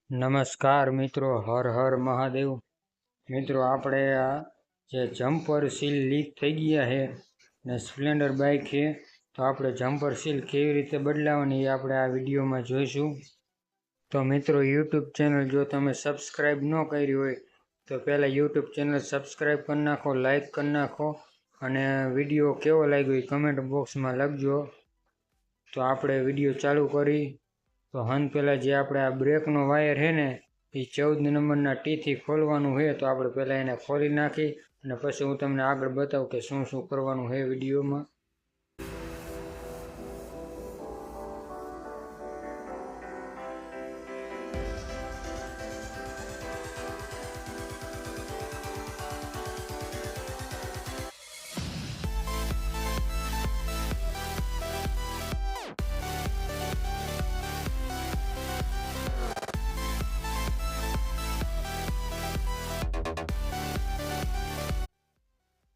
નમસ્કાર મિત્રો, હર હર મહાદેવ। મિત્રો આપણે આ જે જમ્પર સીલ લીક થઈ ગયા છે ને સ્પ્લેન્ડર બાઇક છે, તો આપણે જમ્પર સીલ કેવી રીતે બદલાવવાની એ આપણે આ વિડીયોમાં જોઈશું। તો મિત્રો, યુટ્યુબ ચેનલ જો તમે સબસ્ક્રાઈબ ન કરી હોય તો પહેલાં યુટ્યુબ ચેનલ સબસ્ક્રાઈબ કરી નાખો, લાઈક કરી નાખો અને વિડીયો કેવો લાગ્યો એ કમેન્ટ બોક્સમાં લખજો। તો આપણે વિડીયો ચાલુ કરી તો પહેલાં જે આપણે આ બ્રેકનો વાયર છે ને એ 14 નંબરના ટીથી ખોલવાનું છે। તો આપણે પહેલાં એને ખોલી નાખી અને પછી હું તમને આગળ બતાવું કે શું શું કરવાનું છે વિડીયોમાં।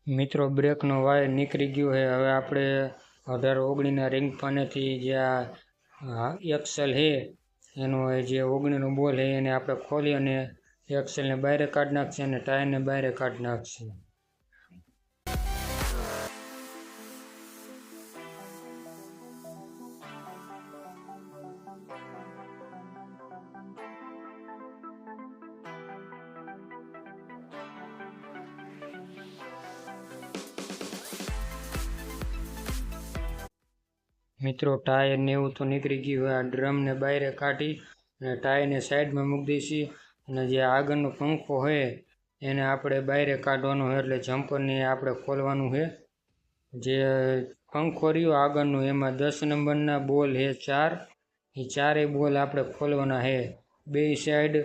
મિત્રો, બ્રેકનો વાયર નીકળી ગયો છે। હવે આપણે 18-19ના રિંગ પાનેથી જે આ એક્સેલ છે એનો જે 19નો બોલ છે એને આપણે ખોલી અને એક્સેલને બહાર કાઢી નાખશે અને ટાયરને બહાર કાઢી નાખશે। મિત્રો, ટાયર ને એવું તો નીકળી ગયું હોય। આ ડ્રમને બહાર કાઢી અને ટાયરને સાઈડમાં મૂકી દઈશી અને જે આગળનો પંખો હોય એને આપણે બહાર કાઢવાનો છે, એટલે જમ્પરને આપણે ખોલવાનું છે। જે પંખો રહ્યો આગળનો એમાં 10 નંબરના બોલ છે 4, એ ચારેય બોલ આપણે ખોલવાના છે। બે સાઈડ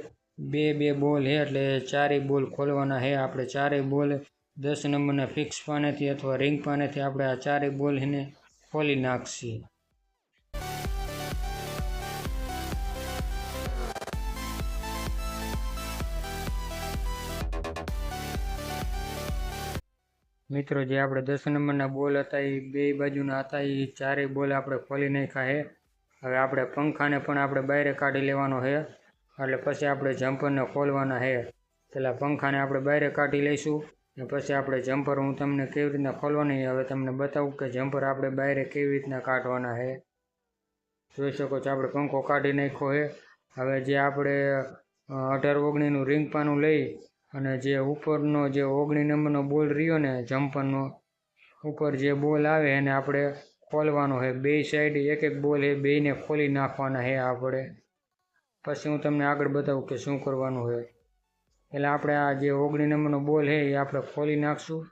બે બોલ છે એટલે ચારેય બોલ ખોલવાના છે। આપણે ચારેય બોલ 10 નંબરના ફિક્સ પાનેથી અથવા રિંગ પાનેથી આપણે આ ચારેય બોલ એને ખોલી નાખશી। મિત્રો, જે આપણે 10 નંબરના બોલ હતા એ બે બાજુના હતા એ ચારેય બોલ આપણે ખોલી નાખ્યા છે। હવે આપણે પંખાને પણ આપણે બહાર કાઢી લેવાનો છે, એટલે પછી આપણે જમ્પરને ખોલવાના છે। પહેલાં પંખાને આપણે બહાર કાઢી લઈશું અને પછી આપણે જમ્પર હું તમને કેવી રીતના ખોલવાની હવે તમને બતાવું કે જમ્પર આપણે બહાર કેવી રીતના કાઢવાના છે। જોઈ શકો છો આપણે પંખો કાઢી નાખ્યો છે। હવે જે આપણે 18-19નું રિંગ પાનું લઈ અને જે ઉપરનો જે 19 નંબરનો બોલ રહ્યો ને જમ્પરનો ઉપર જે બોલ આવે એને આપણે ખોલવાનો છે। બે સાઈડ એક બોલ એ બેયને ખોલી નાખવાના છે આપણે। પછી હું તમને આગળ બતાવું કે શું કરવાનું છે। એટલે આપણે આ જે 19 નંબરનો બોલ છે એ આપણે ખોલી નાખશું।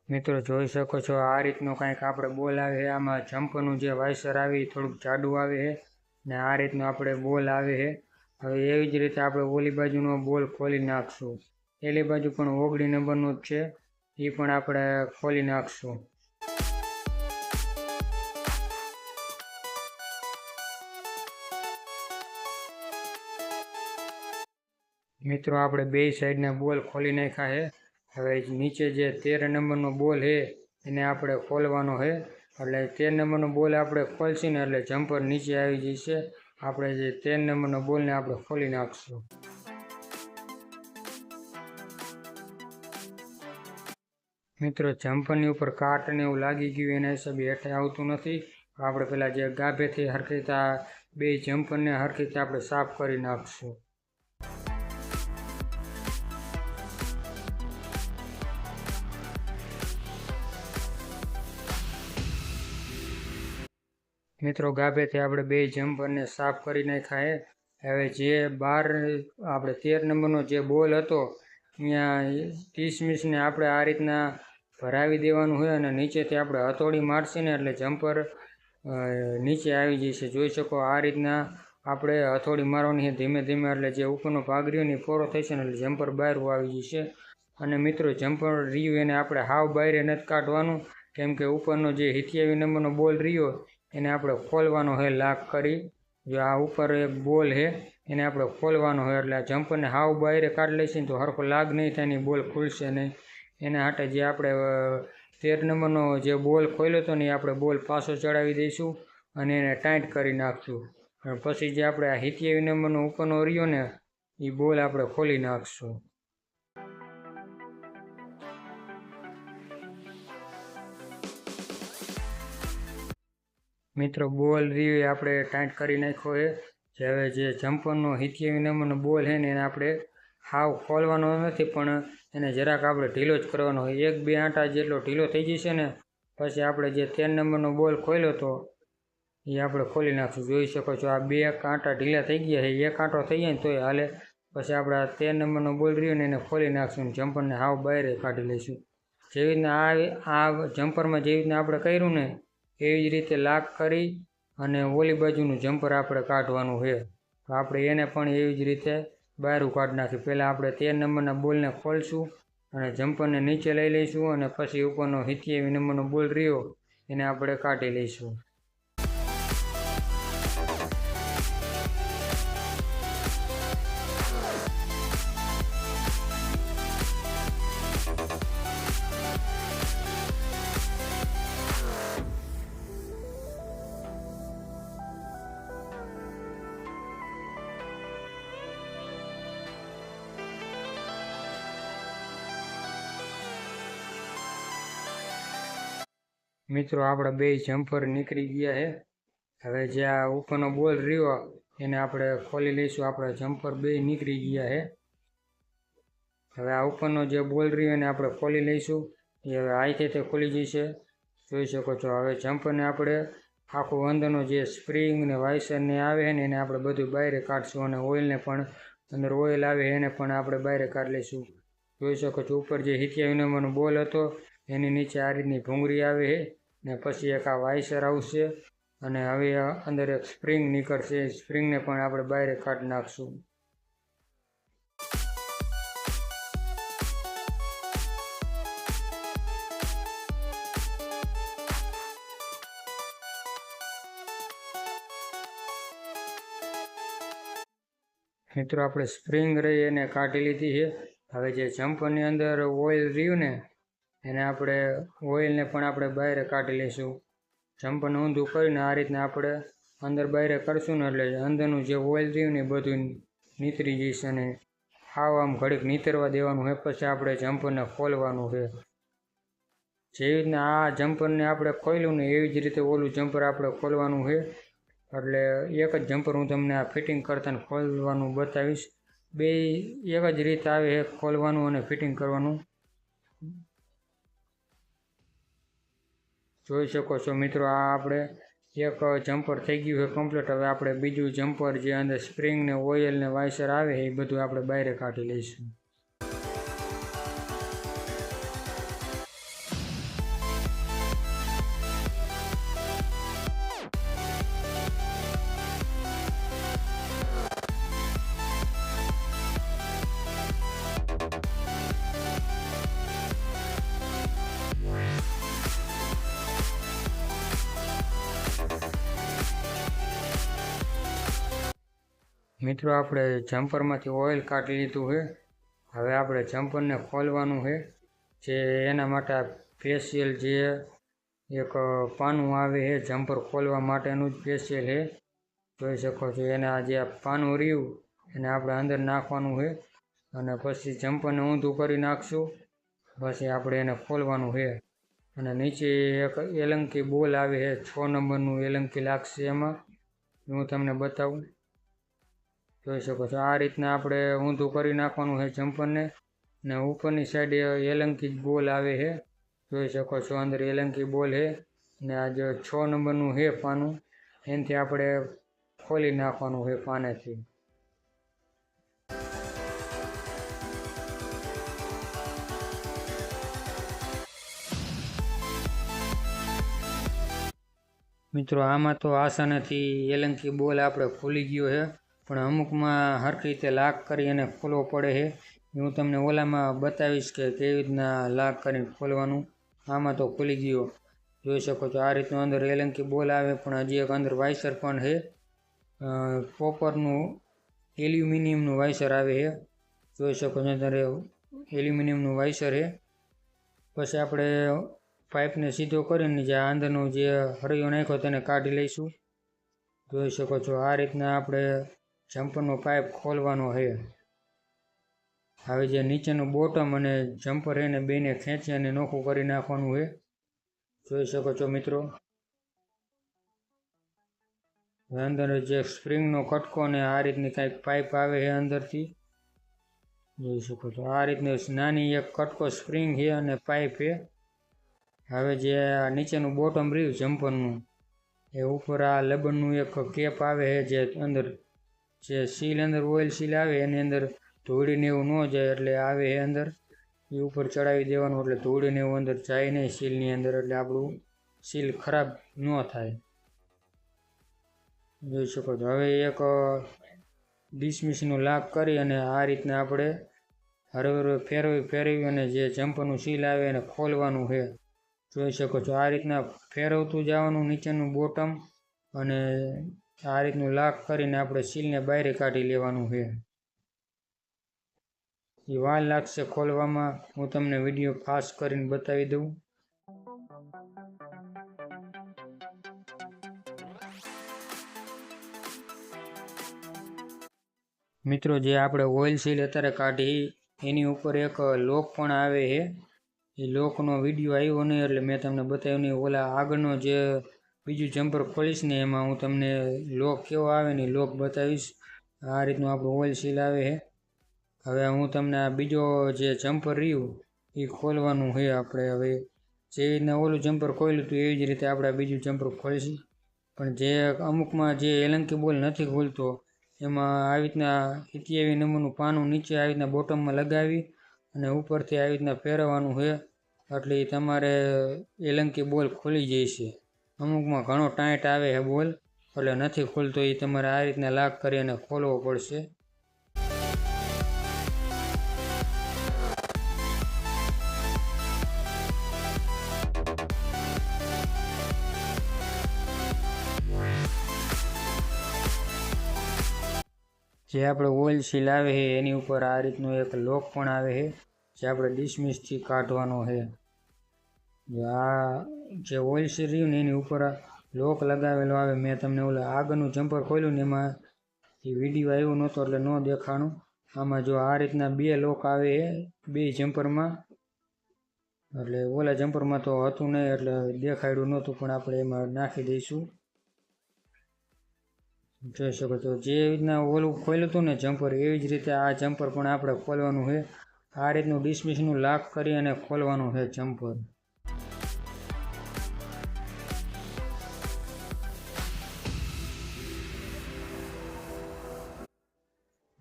મિત્રો, જોઈ શકો છો આ રીતનો કંઈક આપણે બોલ આવે છે। આમાં જમ્પરનું જે વાઇસર આવે એ થોડુંક જાડું આવે છે ને આ રીતનો આપણે બોલ આવે છે। હવે એવી જ રીતે આપણે ઓલી બાજુનો બોલ ખોલી નાખશું। પેલી બાજુ પણ 19 નંબરનું જ છે, એ પણ આપણે ખોલી નાખશું। મિત્રો, આપણે બે સાઈડના બોલ ખોલી નાખ્યા છે। હવે નીચે જે 13 નંબરનો બોલ છે એને આપણે ખોલવાનો છે, એટલે 13 નંબરનો બોલ આપણે ખોલશું ને એટલે જમ્પર નીચે આવી જશે। આપણે જે 13 નંબરનો બોલને આપણે ખોલી નાખશું। મિત્રો, જમ્પરની ઉપર કાટને એવું લાગી ગયું એના હિસાબે હેઠે આવતું નથી। આપણે પહેલાં જે ગાભેથી હરખી રીતે આ બે જમ્પરને હરખી રીતે આપણે સાફ કરી નાખશું। મિત્રો, ગાભેથી આપણે બે જમ્પરને સાફ કરી નાખ્યા છે। હવે જે બાર આપણે 13 નંબરનો જે બોલ હતો ત્યાં 30 ને આપણે આ રીતના ભરાવી દેવાનું હોય અને નીચેથી આપણે હથોડી મારશે ને એટલે જમ્પર નીચે આવી જશે। જોઈ શકો આ રીતના આપણે હથોડી મારવાની છે ધીમે ધીમે, એટલે જે ઉપરનો ભાગ રહ્યો ને એ પૂરો થશે ને એટલે જમ્પર બહાર આવી જશે। અને મિત્રો, જમ્પર રહ્યું એને આપણે હાવ બહાર નથી કાઢવાનું, કેમ કે ઉપરનો જે 27 નંબરનો બોલ રહ્યો એને આપણે ખોલવાનો છે લાક કરી। જો આ ઉપર એક બોલ છે એને આપણે ખોલવાનો હોય. એટલે આ જમ્પરને હાવ બહાર કાઢી લઈશું તો હરખો લાગ નહીં થાય, એની બોલ ખુલશે નહીં. એના માટે જે આપણે 13 નંબરનો જે બોલ ખોલ્યો હતો ને એ આપણે બોલ પાછો ચડાવી દઈશું અને એને ટાઈટ કરી નાખશું. પછી જે આપણે આ 27 નંબરનો ઉપરનો રહ્યો ને એ બોલ આપણે ખોલી નાખશું. મિત્રો બોલ રહ્યો આપણે ટાઈટ કરી નાખ્યો છે. હવે જે જમ્પરનો 27 નંબરનો બોલ છે ને એને આપણે હાવ ખોલવાનો નથી, પણ એને જરાક આપણે ઢીલો જ કરવાનો હોય. 1-2 આંટા જેટલો ઢીલો થઈ જશે ને પછી આપણે જે 13 નંબરનો બોલ ખોલ્યો હતો એ આપણે ખોલી નાખશું. જોઈ શકો છો આ 2 આંટા ઢીલા થઈ ગયા છે. 1 આંટો થઈ જાય ને તોય હાલે. પછી આપણે આ 13 નંબરનો બોલ રહ્યો ને એને ખોલી નાખશું. જમ્પરને હાવ બહાર કાઢી લઈશું. જેવી રીતના આ જમ્પરમાં જેવી રીતના આપણે કર્યું ને એવી જ રીતે લાક કરી અને ઓલી બાજુનું જમ્પર આપણે કાઢવાનું છે. તો આપણે એને પણ એવી જ રીતે બહાર કાઢી નાખી. પહેલાં આપણે 13 નંબરના બોલને ખોલશું અને જમ્પરને નીચે લઈ લઈશું અને પછી ઉપરનો 27 નંબરનો બોલ રહ્યો એને આપણે કાઢી લઈશું. મિત્રો આપણા 2 જમ્પર નીકળી ગયા છે. હવે જે આ ઉપરનો બોલ રહ્યો એને આપણે ખોલી લઈશું. આપણા જમ્પર 2 નીકળી ગયા છે. હવે આ ઉપરનો જે બોલ રહ્યો એને આપણે ખોલી લઈશું. એ હવે આઈથી તે ખુલી જશે. જોઈ શકો છો. હવે જમ્પરને આપણે આખું અંદરનો જે સ્પ્રિંગ ને વાઇસર ને આવે છે ને એને આપણે બધું બહાર કાઢશું અને ઓઇલને પણ અંદર ઓઇલ આવે એને પણ આપણે બહાર કાઢી લઈશું. જોઈ શકો છો ઉપર જે 27 નંબરનો બોલ હતો એની નીચે આ રીતની ભૂંગળી આવે છે ને પછી એક આ વાઇસર આવશે અને હવે અંદર એક સ્પ્રિંગ નીકળશે. સ્પ્રિંગને પણ આપણે બહાર કાઢી નાખશું. મિત્રો આપણે સ્પ્રિંગ રહી એને કાઢી લીધી છે. હવે જે જમ્પરની અંદર ઓઇલ રહ્યું ને એને આપણે ઓઇલને પણ આપણે બહાર કાઢી લઈશું. જમ્પરને ઊંધું કરીને આ રીતના આપણે અંદર બહાર કરશું ને એટલે અંદરનું જે ઓઇલ રહ્યું ને એ બધું નીતરી જશે અને હાવ આમ ઘડીક નીતરવા દેવાનું છે. પછી આપણે જમ્પરને ખોલવાનું છે. જેવી રીતના આ જમ્પરને આપણે ખોલ્યું ને એવી જ રીતે ઓલું જમ્પર આપણે ખોલવાનું છે. એટલે એક જ જમ્પર હું તમને આ ફિટિંગ કરતા ને ખોલવાનું બતાવીશ. 2 એક જ રીત આવે છે ખોલવાનું અને ફિટિંગ કરવાનું. જોઈ શકો છો મિત્રો આ આપણે એક જમ્પર થઈ ગયું છે કમ્પ્લીટ. હવે આપણે બીજું જમ્પર જે અંદર સ્પ્રિંગ ને ઓઇલ ને વાઇસર આવે એ બધું આપણે બહાર કાઢી લઈશું. મિત્રો આપણે જમ્પરમાંથી ઓઇલ કાઢી લીધું છે. હવે આપણે જમ્પરને ખોલવાનું છે. જે એના માટે આ સ્પેશિયલ જે એક પાનું આવે છે જમ્પર ખોલવા માટેનું જ સ્પેશિયલ છે. જોઈ શકો છો એને આ જે પાનું રહ્યું એને આપણે અંદર નાખવાનું છે અને પછી જમ્પરને ઊંધું કરી નાખશું. પછી આપણે એને ખોલવાનું છે અને નીચે એક એલંકી બોલ આવે છે 6 નંબરનું એલંકી લાગશે એમાં. હું તમને બતાવું. જોઈ શકો છો આ રીતના આપણે ઊંધું કરી નાખવાનું છે જમ્પરને ને ઉપરની સાઈડ એલંકી બોલ આવે છે. જોઈ શકો છો અંદર એલંકી બોલ છે ને આ જે 6 નંબરનું છે પાનું એનાથી આપણે ખોલી નાખવાનું છે પાનેથી. મિત્રો આમાં તો આસાનાથી એલંકી બોલ આપણે ખુલી ગયો છે, પણ અમુકમાં હરખી રીતે લાક કરી અને ખોલવો પડે છે. હું તમને ઓલામાં બતાવીશ કે કેવી રીતના લાક કરીને ખોલવાનું. આમાં તો ખુલી ગયો. જોઈ શકો છો આ રીતનું અંદર એલંકી બોલ આવે, પણ હજી એક અંદર વાઇસર પણ છે. કોપરનું એલ્યુમિનિયમનું વાઇસર આવે છે, જોઈ શકો છો ત્યારે એલ્યુમિનિયમનું વાઇસર છે. પછી આપણે પાઇપને સીધો કરીને જે અંદરનો જે હરિયો નાખ્યો તેને કાઢી લઈશું. જોઈ શકો છો આ રીતના આપણે જમ્પરનો પાઇપ ખોલવાનો છે. હવે જે નીચેનું બોટમ અને જમ્પર એને બેને ખેંચી અને નોખું કરી નાખવાનું છે, જોઈ શકો છો મિત્રો. અંદર જે સ્પ્રિંગનો કટકો ને આ રીતની કંઈક પાઇપ આવે છે અંદરથી, જોઈ શકો છો. આ રીતની નાની એક કટકો સ્પ્રિંગ છે અને પાઇપ છે. હવે જે આ નીચેનું બોટમ રહ્યું જમ્પરનું એ ઉપર આ લબનનું એક કેપ આવે છે, જે અંદર જે સીલ અંદર ઓઇલ સીલ આવે એની અંદર ધૂળીને એવું ન જાય એટલે આવે છે અંદર, એ ઉપર ચડાવી દેવાનું એટલે ધૂળીને એવું અંદર જાય નહીં સીલની અંદર, એટલે આપણું સીલ ખરાબ ન થાય. જોઈ શકો છો. હવે એક ડિસમિસનું લાક કરી અને આ રીતના આપણે હરવે ફેરવી અને જે જમ્પરનું સીલ આવે એને ખોલવાનું છે, જોઈ શકો છો. આ રીતના ફેરવતું જવાનું નીચેનું બોટમ અને આ રીતનું લાક કરીને આપણે સીલને બહાર કાઢી લેવાનું છે. એ વાર લાગશે ખોલવામાં, હું તમને વિડીયો ફાસ્ટ કરીને બતાવી દઉં. મિત્રો જે આપણે ઓઇલ સીલ અત્યારે કાઢી એની ઉપર એક લોક પણ આવે છે. એ લોકનો વિડીયો આવ્યો નહીં એટલે મેં તમને બતાવ્યું નહીં. ઓલા આગળનો જે બીજું જમ્પર ખોલીશ ને એમાં હું તમને લોક કેવો આવે ને લોક બતાવીશ. આ રીતનું આપણું ઓઇલ સીલ આવે છે. હવે હું તમને આ બીજો જે જમ્પર રહ્યું એ ખોલવાનું છે આપણે. હવે જે રીતના ઓલું જમ્પર ખોલ્યું હતું એવી જ રીતે આપણે બીજું જમ્પર ખોલીશું. પણ જે અમુકમાં જે એલંકી બોલ નથી ખોલતો એમાં આવી રીતના 87 નંબરનું પાનું નીચે આવી રીતના બોટમમાં લગાવી અને ઉપરથી આવી રીતના ફેરવવાનું છે, એટલે તમારે એલંકી બોલ ખુલી જશે. અમુકમાં ઘણો ટાઈટ આવે છે બોલ એટલે નથી ખુલતો, એ તમારે આ રીતના લાક કરી અને ખોલવો પડશે. જે આપણે ઓઇલ સીલ આવે છે એની ઉપર આ રીતનું એક લોક પણ આવે છે, જે આપણે ડિસમિસથી કાઢવાનો છે. આ જે ઓઇલ સીલ રહ્યું ને એની ઉપર લોક લગાવેલો આવે. મેં તમને ઓલા આગળનું જમ્પર ખોલ્યું ને એમાં એ વિડીયો આવ્યો નહોતો એટલે ન દેખાણું. આમાં જો આ રીતના 2 લોક આવે છે 2 જમ્પરમાં, એટલે ઓલા જમ્પરમાં તો હતું નહીં એટલે દેખાડ્યું નહોતું, પણ આપણે એમાં નાખી દઈશું. જોઈ શકો છો જે રીતના ઓલું ખોલ્યું હતું ને જમ્પર એવી જ રીતે આ જમ્પર પણ આપણે ખોલવાનું છે. આ રીતનું ડિસમિસનું લાક કરી અને ખોલવાનું છે જમ્પર.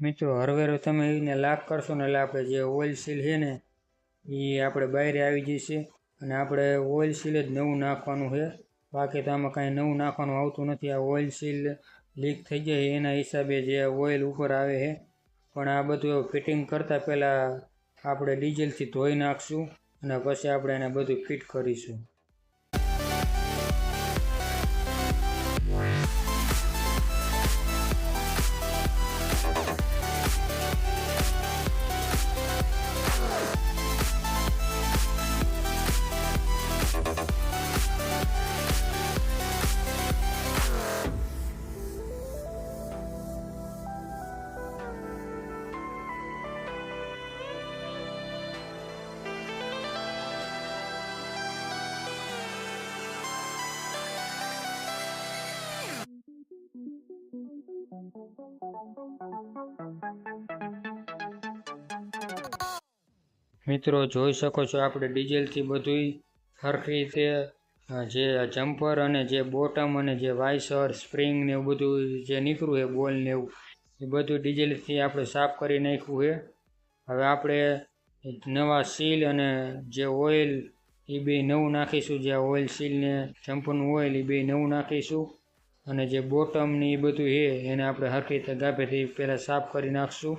મિત્રો હરવેર તમે એને લાક કરશો ને એટલે આપણે જે ઓઇલ સીલ છે ને એ આપણે બહાર આવી જશે અને આપણે ઓઇલ સીલ જ નવું નાખવાનું છે. બાકી તો આમાં કાંઈ નવું નાખવાનું આવતું નથી. આ ઓઇલ સીલ લીક થઈ જાય એના હિસાબે જે ઓઇલ ઉપર આવે છે. પણ આ બધું ફિટિંગ કરતાં પહેલાં આપણે ડીઝલથી ધોઈ નાખશું અને પછી આપણે એને બધું ફિટ કરીશું. મિત્રો જોઈ શકો છો આપણે ડીઝલથી બધું સરખી રીતે જે જમ્પર અને જે બોટમ અને જે વાઇસર સ્પ્રિંગ ને એવું બધું જે નીકળ્યું છે બોલ ને એવું એ બધું ડીઝલથી આપણે સાફ કરી નાખ્યું છે. હવે આપણે નવા સીલ અને જે ઓઇલ એ બે નવું નાખીશું. જે ઓઇલ સીલ ને જમ્પરનું ઓઇલ એ બે નવું નાખીશું અને જે બોટમ ને એ બધું છે એને આપણે સરખી રીતે ગાભેથી પહેલાં સાફ કરી નાખશું.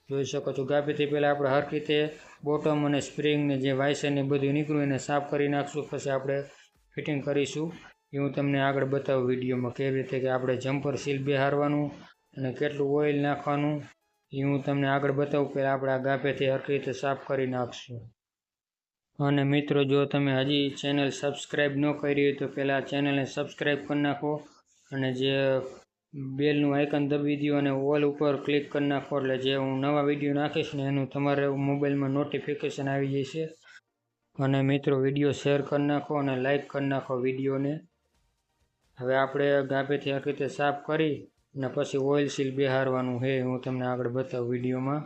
જોઈ શકો છો ગાભેથી પહેલાં આપણે સરખી રીતે બોટમ અને સ્પ્રિંગ ને જે વાઇસર ને બધું નીકળ્યું એને સાફ કરી નાખશું. પછી આપણે ફિટિંગ કરીશું. એ હું તમને આગળ બતાવું વિડીયોમાં કેવી રીતે કે આપણે જમ્પર સીલ બેહારવાનું અને કેટલું ઓઇલ નાખવાનું એ હું તમને આગળ બતાવું. પહેલાં આપણે આ ગાભેથી હરખી રીતે સાફ કરી નાખશું. અને મિત્રો, જો તમે હજી ચેનલ સબસ્ક્રાઈબ ન કરી હોય તો પહેલાં ચેનલને સબસ્ક્રાઈબ કરી નાખો અને જે બેલનું આઇકન દબી દો અને ઓલ ઉપર ક્લિક કરી નાખો, એટલે જે હું નવા વિડીયો નાખીશ ને એનું તમારે મોબાઈલમાં નોટિફિકેશન આવી જશે. અને મિત્રો, વિડીયો શેર કરી નાખો અને લાઈક કરી નાખો વિડીયોને. હવે આપણે ગાભેથી હરખી રીતે સાફ કરી અને પછી ઓઇલ સીલ બેહારવાનું છે, હું તમને આગળ બતાવું વિડીયોમાં.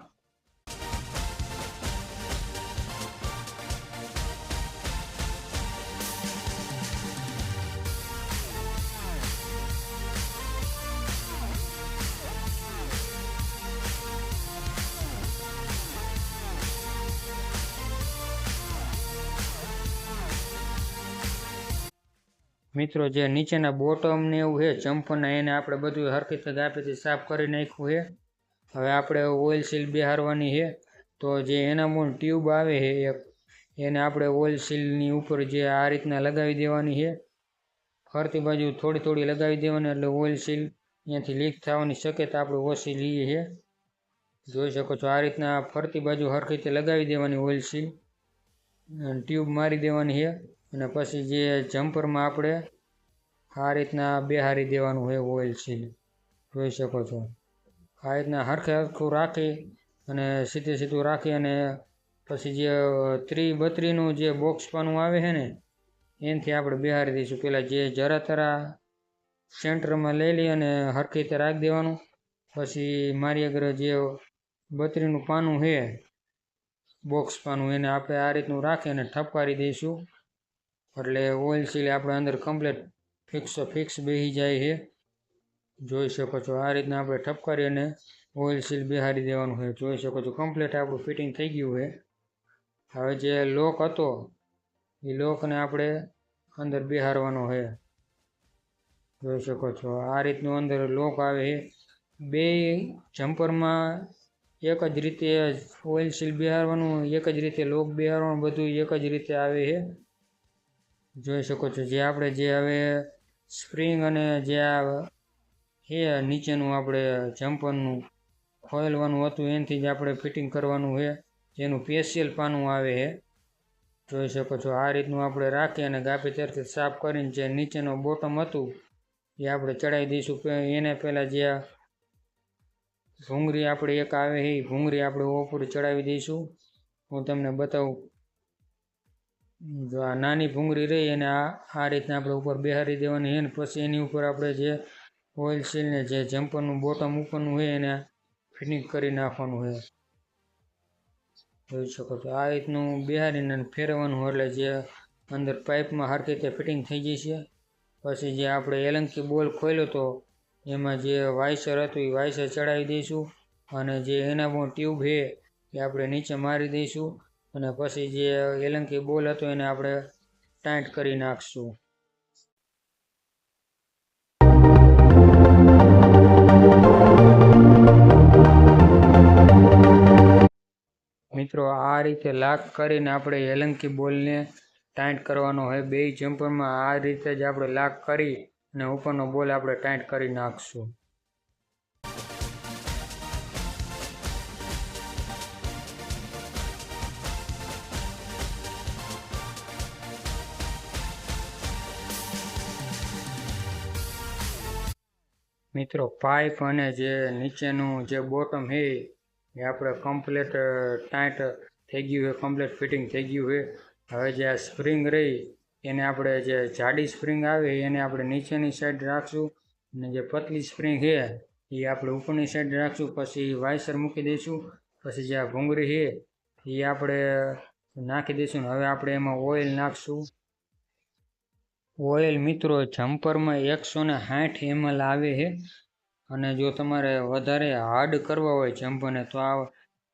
મિત્રો, જે નીચેના બોટમ ને એવું છે ચંપરના, એને આપણે બધું હરખી રીતે ગાભેથી સાફ કરી નાખ્યું છે. હવે આપણે ઓઇલ સીલ બેહારવાની છે. તો જે એનામોલ ટ્યુબ આવે છે એક, એને આપણે ઓઇલ સીલની ઉપર જે આ રીતના લગાવી દેવાની છે. ફરતી બાજુ થોડી થોડી લગાવી દેવાની, એટલે ઓઇલ સીલ અહીંયાથી લીક થવાની શક્યતા આપણે ઓછી લઈએ છે. જોઈ શકો છો, આ રીતના ફરતી બાજુ હરખી રીતે લગાવી દેવાની ઓઇલ સીલ, ટ્યુબ મારી દેવાની છે. અને પછી જે જમ્પરમાં આપણે આ રીતના બેહારી દેવાનું છે ઓઇલ સીલ. જોઈ શકો છો, આ રીતના હરખે હરખું રાખી અને સીધે સીધું રાખી અને પછી જે 30-32નું જે બોક્સ પાનું આવે છે ને, એનાથી આપણે બેહારી દઈશું. પહેલાં જે જરા તરા સેન્ટરમાં લઈ લઈ અને હરખી રીતે રાખી દેવાનું. પછી મારી આગળ જે 32નું પાનું છે બોક્સ પાનું, એને આપણે આ રીતનું રાખી અને ઠપકારી દઈશું, એટલે ઓઇલ સીલ આપણે અંદર કમ્પ્લીટ ફિક્સ બેસી જાય છે. જોઈ શકો છો, આ રીતના આપણે ઠપકારી અને ઓઇલ સીલ બેહારી દેવાનું છે. જોઈ શકો છો, કમ્પ્લીટ આપણું ફિટિંગ થઈ ગયું છે. હવે જે લોક હતો એ લોકને આપણે અંદર બેહારવાનો છે. જોઈ શકો છો, આ રીતનું અંદર લોક આવે છે. બે જમ્પરમાં એક જ રીતે ઓઇલ સીલ બેહારવાનું, એક જ રીતે લોક બેહારવાનું, બધું એક જ રીતે આવે છે. જોઈ શકો છો, જે આપણે જે હવે સ્પ્રિંગ અને જે આ છે નીચેનું આપણે જમ્પરનું ખોલવાનું હતું, એનાથી જ આપણે ફિટિંગ કરવાનું છે, જેનું સ્પેશિયલ પાનું આવે છે. જોઈ શકો છો, આ રીતનું આપણે રાખી અને ગાભી ત્યારથી સાફ કરીને જે નીચેનો બોટમ હતું એ આપણે ચડાવી દઈશું. એને પહેલાં જે ભૂંગળી આપણે એક આવે છે એ ભૂંગળી આપણે ઉપર ચડાવી દઈશું. હું તમને બતાવું. જો આ નાની ભૂંગળી રહી એને આ રીતના આપણે ઉપર બેહારી દેવાની છે. ને પછી એની ઉપર આપણે જે ઓઇલ સીલને જે જમ્પરનું બોટમ ઉપરનું હોય એને ફિટિંગ કરી નાખવાનું છે. જોઈ શકો છો, આ રીતનું બેહારીને ફેરવવાનું, એટલે જે અંદર પાઇપમાં હરખી રીતે ફિટિંગ થઈ જશે. પછી જે આપણે એલંકી બોલ ખોલ્યો હતો એમાં જે વાઇસર હતું એ વાઇસર ચડાવી દઈશું અને જે એનામાં ટ્યુબ છે એ આપણે નીચે મારી દઈશું. અને પછી જે એલંકી બોલ હતો એને આપણે ટાઈટ કરી નાખશું. મિત્રો, આ રીતે લાક કરીને આપણે એલંકી બોલને ટાઈટ કરવાનો હોય. બે જમ્પરમાં આ રીતે જ આપણે લાક કરી અને ઉપરનો બોલ આપણે ટાઈટ કરી નાખશું. મિત્રો, પાઇપ અને જે નીચેનું જે બોટમ છે એ આપણે કમ્પ્લીટ ટાઈટ થઈ ગયું છે, કમ્પ્લીટ ફિટિંગ થઈ ગયું છે. હવે જે આ સ્પ્રિંગ રહી એને આપણે જે જાડી સ્પ્રિંગ આવે એને આપણે નીચેની સાઈડ રાખશું અને જે પતલી સ્પ્રિંગ છે એ આપણે ઉપરની સાઈડ રાખશું. પછી વાઇસર મૂકી દઈશું. પછી જે આ ભૂંગળી છે એ આપણે નાખી દઈશું. હવે આપણે એમાં ઓઇલ નાખશું. ઓઇલ મિત્રો જમ્પરમાં 160 ml આવે છે, અને જો તમારે વધારે હાર્ડ કરવા હોય જમ્પરને તો આ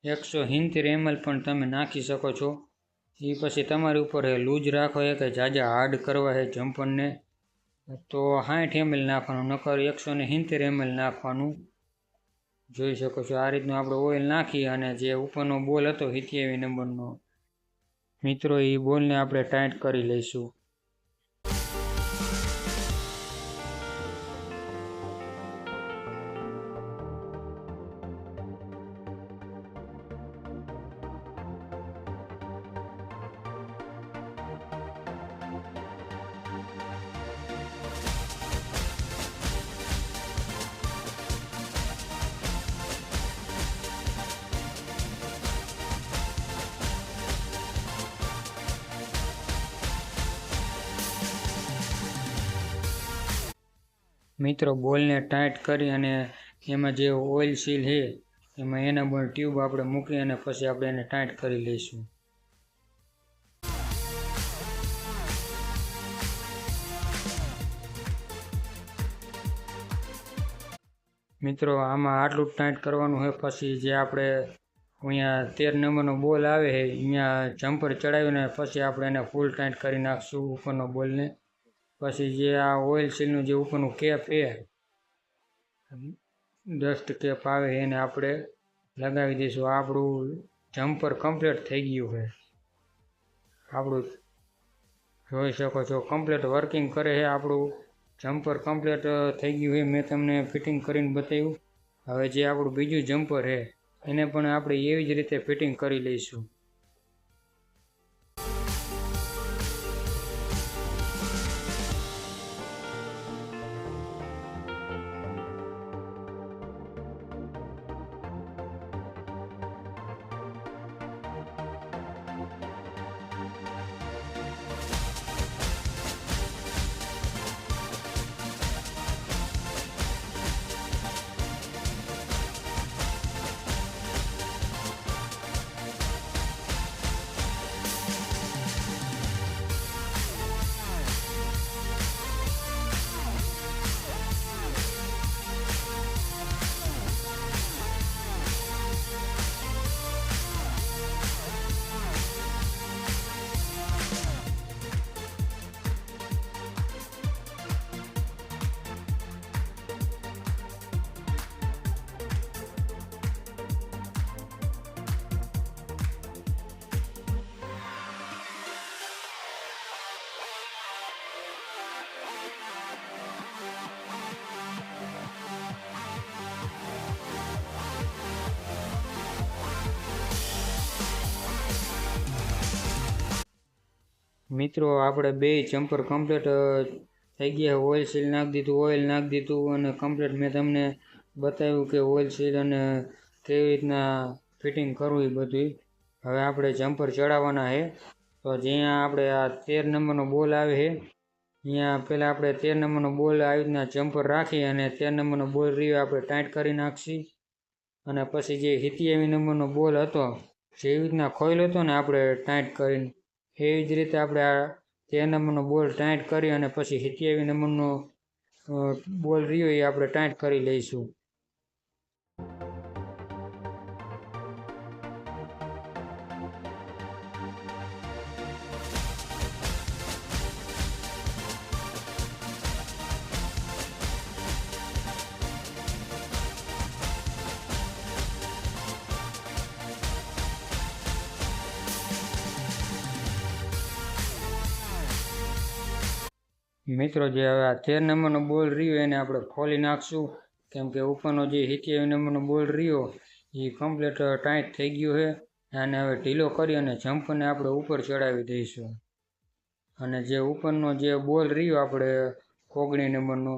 170 ml પણ તમે નાખી શકો છો. એ પછી તમારી ઉપર લૂજ રાખો કે જાજા હાર્ડ કરવા છે જમ્પરને તો 60 ml નાખવાનું, નકર 170 ml નાખવાનું. જોઈ શકો છો, આ રીતનું આપણે ઓઇલ નાખી અને જે ઉપરનો બોલ હતો 87 નંબરનો મિત્રો એ બોલને આપણે ટાઈટ કરી લઈશું. મિત્રો બોલને ટાઈટ કરી અને એમાં જે ઓઇલ સીલ છે એમાં એના પણ ટ્યુબ આપણે મૂકી અને પછી આપણે એને ટાઈટ કરી લઈશું. મિત્રો આમાં આટલું ટાઈટ કરવાનું છે. પછી જે આપણે અહીંયા 13 નંબરનો બોલ આવે છે અહીંયા જમ્પર ચડાવીને પછી આપણે એને ફૂલ ટાઈટ કરી નાખશું ઉપરનો બોલને. પછી જે આ ઓઇલ સીલનું જે ઉપરનું કેપ છે ડસ્ટ કેપ આવે એને આપણે લગાવી દઈશું. આપણું જમ્પર કમ્પ્લીટ થઈ ગયું છે. આપણું જોઈ શકો છો કમ્પ્લીટ વર્કિંગ કરે છે. આપણું જમ્પર કમ્પ્લીટ થઈ ગયું છે. મેં તમને ફિટિંગ કરીને બતાવ્યું. હવે જે આપણું બીજું જમ્પર છે એને પણ આપણે એવી જ રીતે ફિટિંગ કરી લઈશું. મિત્રો આપણે બે જમ્પર કમ્પ્લીટ થઈ ગયા. ઓઇલ સીલ નાખી દીધું, ઓઇલ નાખી દીધું અને કમ્પ્લીટ મેં તમને બતાવ્યું કે ઓઇલ સીલ અને કેવી રીતના ફિટિંગ કરવું એ બધું. હવે આપણે જમ્પર ચડાવવાના છે. તો જ્યાં આપણે આ 13 નંબરનો બોલ આવે છે અહીંયા પહેલાં આપણે 13 નંબરનો બોલ આવી રીતના જમ્પર રાખી અને 13 નંબરનો બોલ રહ્યો આપણે ટાઈટ કરી નાખશી. અને પછી જે 87 નંબરનો બોલ હતો જેવી રીતના ખોઈલ હતો ને આપણે ટાઈટ કરીને એવી જ રીતે આપણે આ 13 નંબરનો બોલ ટાઈટ કરી અને પછી 87 નંબરનો બોલ રહ્યો એ આપણે ટાઈટ કરી લઈશું. મિત્રો જે હવે આ 13 નંબરનો બોલ રહ્યો એને આપણે ખોલી નાખશું. કેમ કે ઉપરનો જે 87 નંબરનો બોલ રહ્યો એ કમ્પ્લીટ ટાઈટ થઈ ગયો છે. અને હવે ઢીલો કરી અને જમ્પરને આપણે ઉપર ચડાવી દઈશું. અને જે ઉપરનો જે બોલ રહ્યો આપણે 19 નંબરનો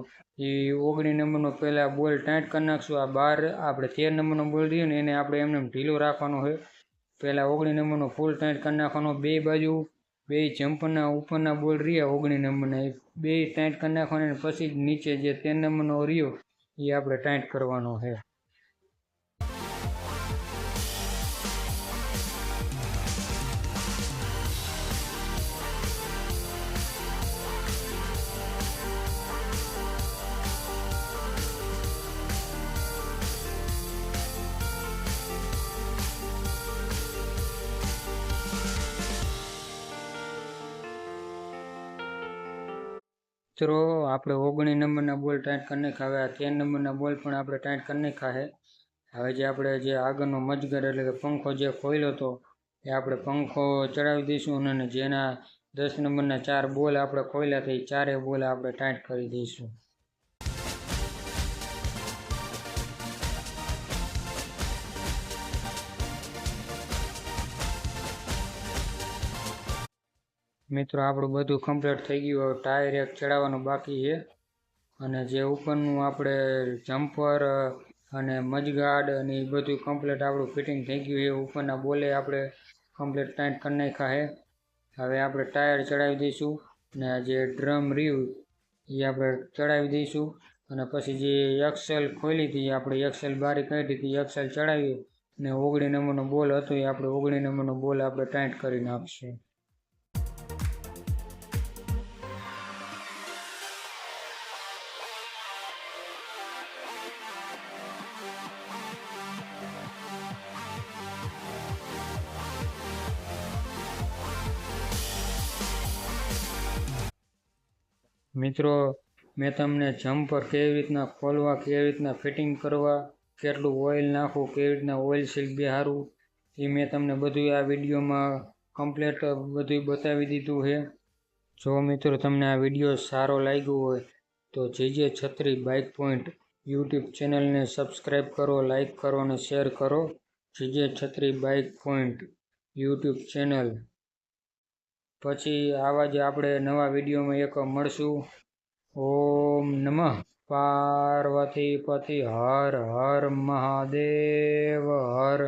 એ 19 નંબરનો પહેલાં બોલ ટાઈટ કરી નાખશું. આ બહાર આપણે 13 નંબરનો બોલ રહ્યો ને એને આપણે એમને ઢીલો રાખવાનો છે. પહેલાં 19 નંબરનો ફૂલ ટાઈટ કરી નાખવાનો. બે બાજુ બે જમ્પરના ઉપરના બોલ રહ્યા 19 નંબરના એ બે ટાઈટ કરી નાખવાના. અને પછી નીચે જે 13 નંબરનો રહ્યો એ આપણે ટાઈટ કરવાનો છે. મિત્રો આપણે 19 નંબરના બોલ ટાઈટ કરી નાખ્યા. હવે આ 13 નંબરના બોલ પણ આપણે ટાઈટ કરી નાખ્યા છે. હવે જે આપણે જે આગળનો મજગર એટલે કે પંખો જે ખોલ્યો હતો એ આપણે પંખો ચડાવી દઈશું. અને જેના 10 નંબરના 4 બોલ આપણે ખોલ્યા હતા એ ચારે બોલ આપણે ટાઈટ કરી દઈશું. મિત્રો આપણું બધું કમ્પ્લીટ થઈ ગયું. હવે ટાયર એક ચડાવવાનું બાકી છે. અને જે ઉપરનું આપણે જમ્પર અને મજગાર્ડ અને એ બધું કમ્પ્લીટ આપણું ફિટિંગ થઈ ગયું છે. ઉપરના બોલે આપણે કમ્પ્લીટ ટાઈટ કરી નાખ્યા છે. હવે આપણે ટાયર ચડાવી દઈશું. અને જે ડ્રમ રહ્યું એ આપણે ચડાવી દઈશું. અને પછી જે એક્સેલ ખોલી હતી આપણે એક્સેલ બારી કાઢી હતી એક્સેલ ચડાવી અને 19 નંબરનો બોલ હતો એ આપણે 19 નંબરનો બોલ આપણે ટાઈટ કરી નાખશું. મિત્રો મેં તમને જમ્પર કેવી રીતના ખોલવા કેવી રીતના ફિટિંગ કરવા કેટલું ઓઇલ નાખવું કેવી રીતના ઓઇલ સીલ બેહારવું એ મેં તમને બધું આ વિડીયોમાં કમ્પ્લીટ બધું બતાવી દીધું છે. જો મિત્રો તમને આ વિડીયો સારો લાગ્યો હોય તો જે છત્રી બાઇક પોઈન્ટ યુટ્યુબ ચેનલને સબસ્ક્રાઈબ કરો, લાઈક કરો અને શેર કરો. જે છત્રી બાઇક પોઈન્ટ યુટ્યુબ ચેનલ. પછી આવા જ આપણે નવા વિડીયોમાં એક મળશું. ઓમ નમઃ પાર્વતી પતિ હર હર મહાદેવ હર.